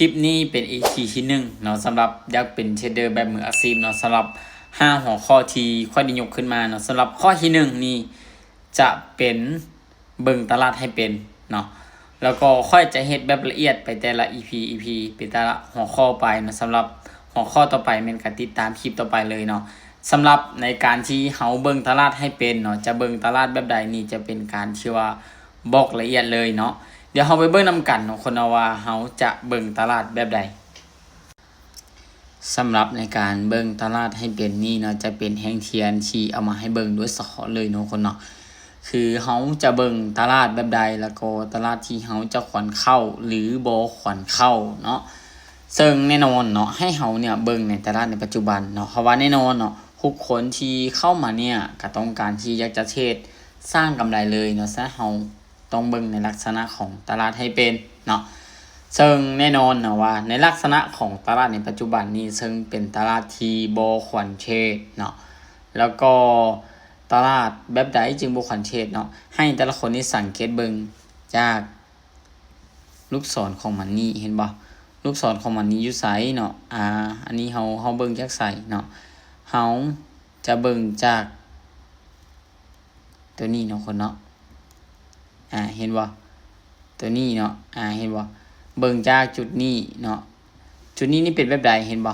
ลิปนี้เป็น EP ที่1เนาะสำหรับอยากเป็นเทรดเดอร์แบบมืออาชีพเนาะสำหรับ5หัวข้อที่ค่อยได้ยกขึ้นมาเนาะสำหรับข้อที่1นี่จะเป็นเบิ่งตลาดให้เป็นเนาะแล้วก็ค่อยจะเฮ็ดแบบละเอียดไปแต่ละ EP เป็นแต่ละหัวข้อไปเนาะสำหรับหัวข้อต่อไปเป็นการติดตามคลิปต่อไปเลยเนาะสำหรับในการที่เฮาเบิ่งตลาดให้เป็นเนาะจะเบิ่งตลาดแบบใดนี่จะเป็นการที่ว่าบอกละเอียดเลยเนาะเดี๋ยวเราไปเบิ่งนำกันเนาะคนเอาว่าเราจะเบิ่งตลาดแบบใดสำหรับในการเบิ่งตลาดให้เป็นนี่เนาะจะเป็นแห่งเทียนที่เอามาให้เบิ่งด้วยเฉพาะเลยเนาะคนเนาะคือเราจะเบิ่งตลาดแบบใดแล้วก็ตลาดที่เราจะควรเข้าหรือบ่ควรเข้าเนาะซึ่งแน่นอนเนาะให้เราเนี่ยเบิ่งในตลาดในปัจจุบันเนาะเพราะว่าแน่นอนเนาะทุกคนที่เข้ามาเนี่ยก็ต้องการที่อยากจะเทรดสร้างกำไรเลยเนาะซะเราต้องเบิ่งในลักษณะของตลาดให้เป็นเนาะซึ่งแน่นอนนะว่าในลักษณะของตลาดในปัจจุบันนี้ซึ่งเป็นตลาดที่บ่ควรเทรดเนาะแล้วก็ตลาดแบบใดจึงบ่ควรเทรดเนาะให้แต่ละคนนี่สังเกตเบิ่งจากลูกศรของมันนี่เห็นบ่ลูกศรของมันนี่อยู่ไสเนาะอันนี้เฮาเบิ่งจากไสเนาะเฮาจะเบิ่งจากตัวนี้เนาะคนเนาะเห็นบ่ตัวนี้เนาะเห็นบ่เบิ่งจากจุดนี้เนาะจุดนี้นี่เป็นแบบใดเห็นบ่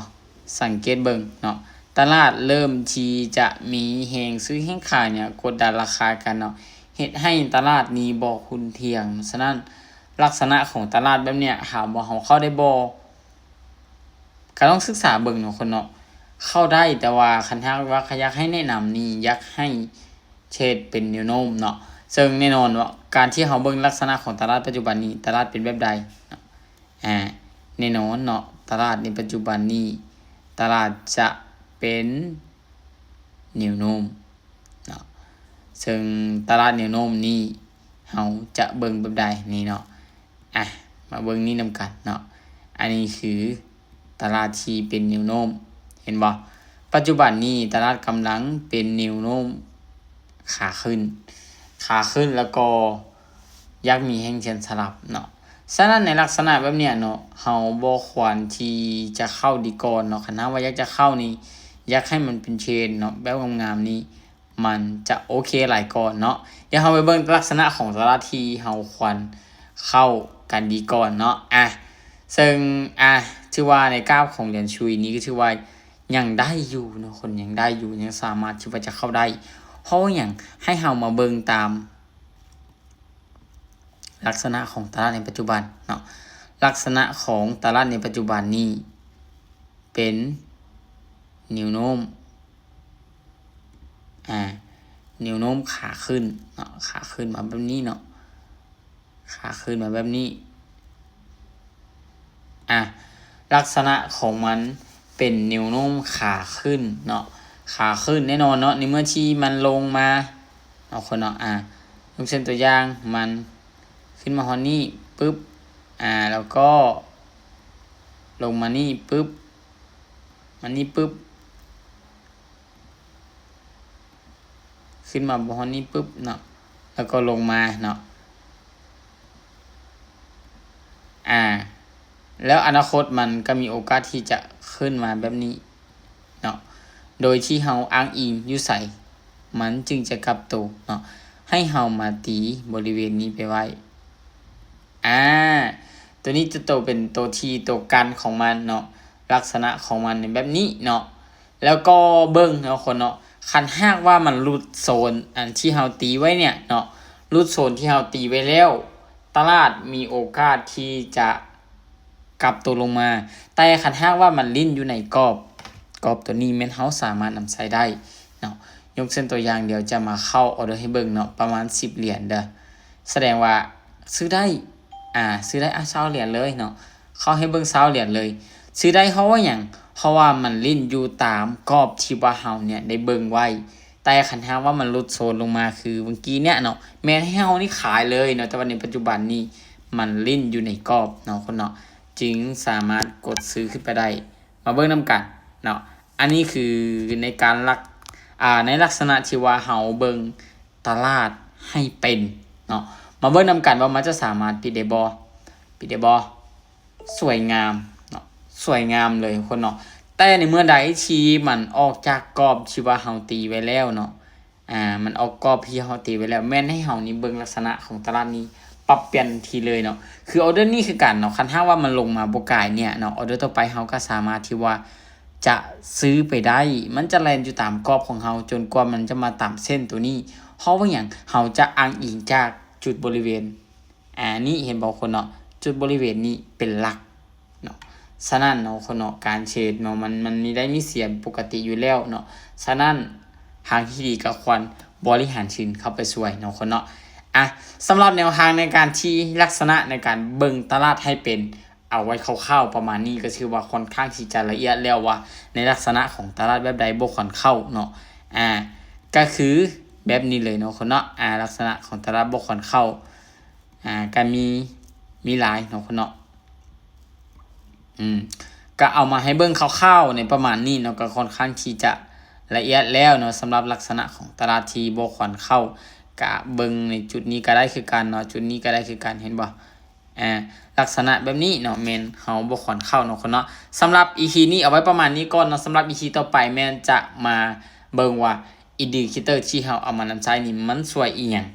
สังเกตเบิ่งเนาะตลาดเริ่มที่จะมีแฮงซื้อแฮงขายเนี่ยกดดันราคากันเนาะเฮ็ดให้ตลาดนี้บ่หุ้นเที่ยงฉะนั้นลักษณะของตลาดแบบเนี้ยถามว่าเฮาเข้าได้บ่ก็ต้องศึกษาเบิ่งเนาะคนเนาะเข้าได้แต่ว่าคันถ้าว่าอยากให้แนะนำนี่อยากให้เทรดเป็นแนวโน้มเนาะซึ่งแน่นอนว่าการที่เราเบิ่งลักษณะของตลาดปัจจุบันนี้ตลาดเป็นแบบใดแน่นอนเนาะตลาดในปัจจุบันนี้ตลาดจะเป็นแนวโน้มเนาะซึ่งตลาดแนวโน้มนี้เราจะเบิ่งแบบใดนี่เนาะมาเบิ่งนี่นำกันเนาะอันนี้คือตลาดที่เป็นแนวโน้มเห็นบ่ปัจจุบันนี้ตลาดกำลังเป็นแนวโน้มขาขึ้นแล้วก็อยากมีแห่งเช่นสลับเนาะฉะนั้นในลักษณะแบบเนี้ยเนาะเฮาบ่ควรที่จะเข้าดีก่อนเนาะคันว่าอยากจะเข้านี่อยากให้มันเป็นเชนเนาะแบบงามๆนี้มันจะโอเคหลายก่อนเนาะเดี๋ยวเฮาไปเบิ่งลักษณะของตลาดที่เฮาควรเข้ากันดีก่อนเนาะซึ่งถือว่าในกราฟของเหรียญชุยนี้ก็ถือว่ายังได้อยู่เนาะคนยังได้อยู่ยังสามารถที่ว่าจะเข้าได้เพราะว่าอย่างให้เฮามาเบิ่งตามลักษณะของตลาดในปัจจุบันเนาะลักษณะของตลาดในปัจจุบันนี้เป็นแนวโน้มแนวโน้มขาขึ้นเนาะขาขึ้นมาแบบนี้เนาะขาขึ้นมาแบบนี้ลักษณะของมันเป็นแนวโน้มขาขึ้นเนาะขาขึ้นแน่นอนเนาะในเมื่อที่มันลงมาเอาคนเนาะยกเส้นตัวอย่างมันขึ้นมาฮอนนี่ปึ๊บแล้วก็ลงมานี่ปึ๊บมันนี่ปึ๊บขึ้นมาบนฮอนนี่ปึ๊บเนาะแล้วก็ลงมาเนาะแล้วอนาคตมันก็มีโอกาสที่จะขึ้นมาแบบนี้เนาะโดยที่เฮาอ้างอิงอยู่ใส่มันจึงจะกลับตัวเนาะให้เฮามาตีบริเวณนี้ไปไว้ตัวนี้จะโตเป็นตัวที่ตัวกันของมันเนาะลักษณะของมันแบบนี้เนาะแล้วก็เบิ่งเนาะคนเนาะคันหากว่ามันหลุดโซนอันที่เฮาตีไว้เนี่ยเนาะหลุดโซนที่เฮาตีไว้แล้วตลาดมีโอกาสที่จะกลับตัวลงมาแต่คันหากว่ามันลิ้นอยู่ในกรอบตัวนี้แม่นเฮาสามารถนำใช้ได้เนาะยกเส้นตัวอย่างเดียวจะมาเข้าออเดอร์ให้เบิ่งเนาะประมาณ10เหรียญเด้อแสดงว่าซื้อได้ซื้อได้20เหรียญเลยเนาะเข้าให้เบิ่ง20เหรียญเลยซื้อได้เพราะว่าหยังเพราะว่ามันลิ้นอยู่ตามกรอบที่ว่าเฮาเนี่ยได้เบิ่งไว้แต่คันหากว่ามันหลุดโซนลงมาคือเมื่อกี้เนี่ยเนาะแม้ให้เฮานี่ขายเลยเนาะแต่ว่าในปัจจุบันนี้มันลิ้นอยู่ในกรอบเนาะคนเนาะจึงสามารถกดซื้อขึ้นไปได้มาเบิ่งนำกันเนาะอันนี้คือในการในลักษณะที่ว่าเฮาเบิ่งตลาดให้เป็นเนาะมาเบิ่งนำกันว่ามันจะสามารถปิดได้บ่ สวยงามเนาะสวยงามเลยคนเนาะแต่ในเมื่อใดที่มันออกจากกรอบที่ว่าเฮาตีไว้แล้วเนาะมันออกกรอบที่เฮาตีไว้แล้วแม่นให้เฮานี่เบิ่งลักษณะของตลาดนี้ปรับเปลี่ยนทีเลยเนาะคือออเดอร์นี้คือกันเนาะคันถ้าว่ามันลงมาบ่กายเนี่ยเนาะออเดอร์ต่อไปเฮาก็สามารถที่ว่าจะซื้อไปได้ มันจะแล่นอยู่ตามกรอบของเฮาจนกว่ามันจะมาตามเส้นตัวนี้เพราะว่าหยังเฮาจะอ้างอิงจากจุดบริเวณนี่เห็นบ่คนเนาะจุดบริเวณนี้เป็นหลักเนาะฉะนั้นเนาะคนเนาะการเทรดเนาะมันมีได้มีเสียปกติอยู่แล้วเนาะฉะนั้นทางที่ดีก็ควรบริหารชินเข้าไปช่วยเนาะคนเนาะสำหรับแนวทางในการที่ลักษณะในการเบิ่งตลาดให้เป็นเอาไว้คร่าวๆประมาณนี้ก็คือว่าค่อนข้างที่จะละเอียดแล้วว่าในลักษณะของตลาดแบบใดบ่ควรเข้าเนาะก็คือแบบนี้เลยเนาะคนเนาะลักษณะของตลาดบ่ควรเข้าก็มีหลายเนาะคนเนาะก็เอามาให้เบิ่งคร่าวๆในประมาณนี้เนาะก็ค่อนข้างที่จะละเอียดแล้วเนาะสำหรับลักษณะของตลาดที่บ่ควรเข้ากะเบิ่งในจุดนี้ก็ได้คือกันเนาะจุดนี้ก็ได้คือกันเห็นบ่ลักษณะแบบนี้เนาะแม่นเฮาบ่ควรเข้าเนาะคนเนาะสำหรับ EP นี้เอาไว้ประมาณนี้ก่อนเนาะสำหรับ EP ต่อไปแม่นจะมาเบิ่งว่าอินดิเคเตอร์ที่เฮาเอามานำใช้นี่มันช่วยอีหยัง